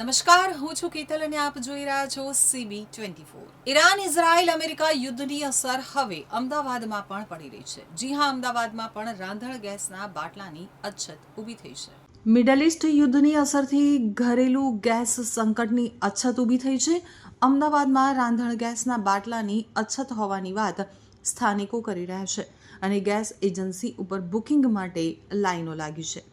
નમસ્કાર, હું છું કેતલ અને આપ જોઈ રહ્યા છો CB24। ઈરાન ઇઝરાયલ અમેરિકા યુદ્ધની અસર હવે અમદાવાદમાં પણ પડી રહી છે। જી હા, અમદાવાદમાં પણ રાંધણ ગેસના બાટલાની અછત ઊભી થઈ છે। મિડલ ઈસ્ટ યુદ્ધની અસરથી ઘરેલું ગેસ સંકટની અછત ઊભી થઈ છે। અમદાવાદમાં રાંધણ ગેસના બાટલાની અછત હોવાની વાત સ્થાનિકો કરી રહ્યા છે અને ગેસ એજન્સી ઉપર બુકિંગ માટે લાઈનો લાગી છે।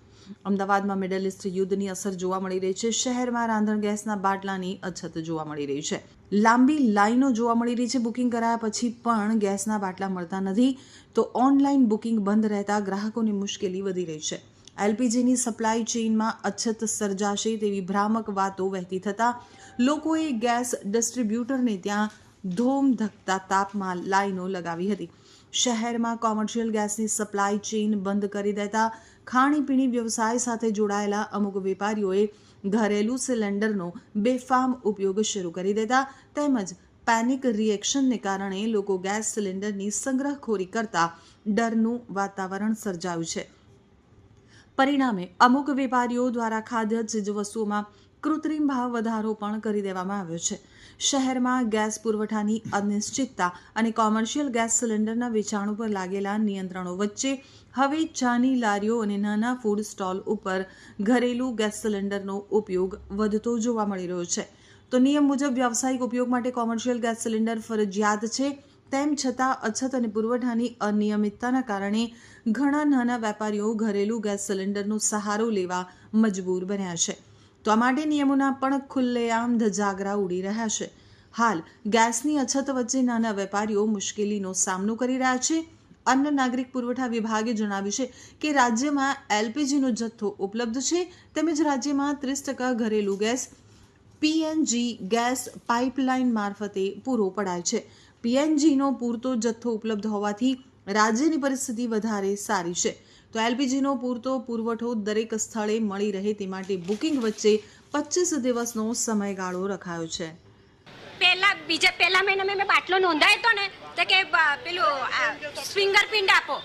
અમદાવાદમાં મિડલ ઈસ્ટ યુદ્ધની અસર જોવા મળી રહી છે। શહેરમાં રાંધણ ગેસના બાટલાની અછત જોવા મળી રહી છે। લાંબી લાઈનો જોવા મળી રહી છે। બુકિંગ કરાયા પછી પણ ગેસના બાટલા મળતા નથી, તો ઓનલાઈન બુકિંગ બંધ રહેતા ગ્રાહકોની મુશ્કેલી વધી રહી છે। એલપીજીની સપ્લાય ચેઇનમાં અછત સર્જાશે તેવી ભ્રામક વાતો વહેતી થતાં લોકોએ ગેસ ડિસ્ટ્રીબ્યુટરને ત્યાં ધોમધખતા તાપમાં લાઈનો લગાવી હતી। શહેરમાં કોમર્શિયલ ગેસની સપ્લાય ચેઇન બંધ કરી દેતા ખાણીપીણી વ્યવસાય સાથે જોડાયેલા અમુક વેપારીઓએ ઘરેલું સિલિન્ડરનો બેફામ ઉપયોગ શરૂ કરી દેતા તેમજ પેનિક રિએક્શનને કારણે લોકો ગેસ સિલિન્ડરની સંગ્રહખોરી કરતા ડરનું વાતાવરણ સર્જાયું છે। પરિણામે અમુક વેપારીઓ દ્વારા ખાદ્ય ચીજવસ્તુઓમાં કૃત્રિમ ભાવ વધારો પણ કરી દેવામાં આવ્યો છે। શહેરમાં ગેસ પુરવઠાની અનિશ્ચિતતા અને કોમર્શિયલ ગેસ સિલિન્ડરના વેચાણ ઉપર લાગેલા નિયંત્રણો વચ્ચે હવે ચાની લારીઓ અને નાના ફૂડ સ્ટોલ ઉપર ઘરેલું ગેસ સિલિન્ડરનો ઉપયોગ વધતો જોવા મળી રહ્યો છે। તો નિયમ મુજબ વ્યાવસાયિક ઉપયોગ માટે કોમર્શિયલ ગેસ સિલિન્ડર ફરજિયાત છે। તેમ છતાં અછત અને પુરવઠાની અનિયમિતતાના કારણે ઘણા નાના વેપારીઓ ઘરેલું ગેસ સિલિન્ડરનો સહારો લેવા મજબૂર બન્યા છે। તો આ માટે નિયમોના પણ ખુલ્લેઆમ ધજાગરા ઉડી રહ્યા છે। હાલ ગેસની અછત વચ્ચે નાના વેપારીઓ મુશ્કેલીનો સામનો કરી રહ્યા છે। અન્ન નાગરિક પુરવઠા વિભાગે જણાવ્યું છે કે રાજ્યમાં એલપીજીનો જથ્થો ઉપલબ્ધ છે, તેમજ રાજ્યમાં 30% ઘરેલું ગેસ પીએનજી ગેસ પાઇપલાઇન મારફતે પૂરો પડાય છે। પીએનજીનો પૂરતો જથ્થો ઉપલબ્ધ હોવાથી રાજ્યની પરિસ્થિતિ વધારે સારી છે। તો એલપીજીનો પૂરતો પુરવઠો દરેક સ્થળે મળી રહે તે માટે બુકિંગ વચ્ચે 25 દિવસનો સમયગાળો રખાયો છે। પહેલા મહિનામાં મેં બાટલો નોંધાયો હતો ને તો કે પેલું ફિંગરપ્રિન્ટ આપો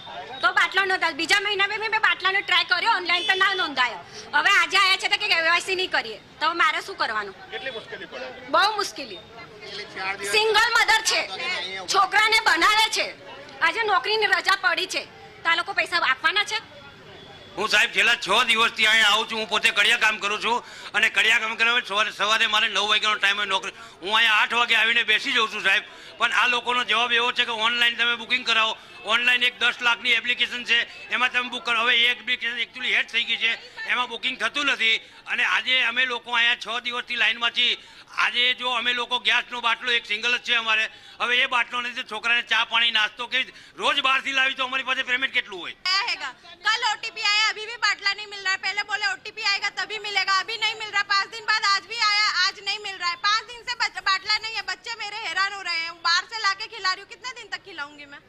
તો બાટલો નોંધાયો। બીજા મહિનામાં મેં બાટલાનો ટ્રાય કર્યો ઓનલાઈન તો ના નોંધાયો। હવે આજે આવ્યા છે તો કે કેવાયસી નહીં કરીએ તો મારે શું કરવાનું? કેટલી મુશ્કેલી પડે? બહુ મુશ્કેલી। સિંગલ મધર છે, છોકરાને બનાવે છે, આજે નોકરીની રજા પડી છે તો આ લોકો પૈસા આપવાના છે? હું સાહેબ છેલ્લા 6 દિવસથી અહીંયા આવું છું। હું પોતે કડિયા કામ કરું છું અને કડિયા કામ કરવા સવારે મારે 9 વાગ્યાનો ટાઈમ હોય નોકરી, હું અહીંયા 8 વાગે આવીને બેસી જાઉં છું સાહેબ। પણ આ લોકોનો જવાબ એવો છે કે ઓનલાઈન તમે બુકિંગ કરાવો। ઓનલાઈન એક 10 લાખની એપ્લિકેશન છે, એમાં તમે બુક કરો। હવે એ એપ્લિકેશન એકચ્યુઅલી હેડ થઈ ગઈ છે, એમાં બુકિંગ થતું નથી। અને આજે અમે લોકો અહીંયા 6 દિવસથી લાઈનમાં છીએ। આજે જો અમે લોકો ગેસનો બાટલો એક સિંગલ જ છે અમારે, હવે એ બાટલો નથી, છોકરાને ચા પાણી નાસ્તો કે રોજ બહારથી લાવી તો અમારી પાસે પેમેન્ટ કેટલું હોય? कल ओटीपी आया, अभी भी बाटला नहीं मिल रहा है। पहले बोले ओटीपी आएगा तभी मिलेगा, अभी नहीं मिल रहा। 5 दिन बाद आज भी आया, आज नहीं मिल रहा है। 5 दिन से बाटला नहीं है। बच्चे मेरे हैरान हो रहे हैं। बाहर से लाके खिला रही हूँ, कितने दिन तक खिलाऊंगी मैं?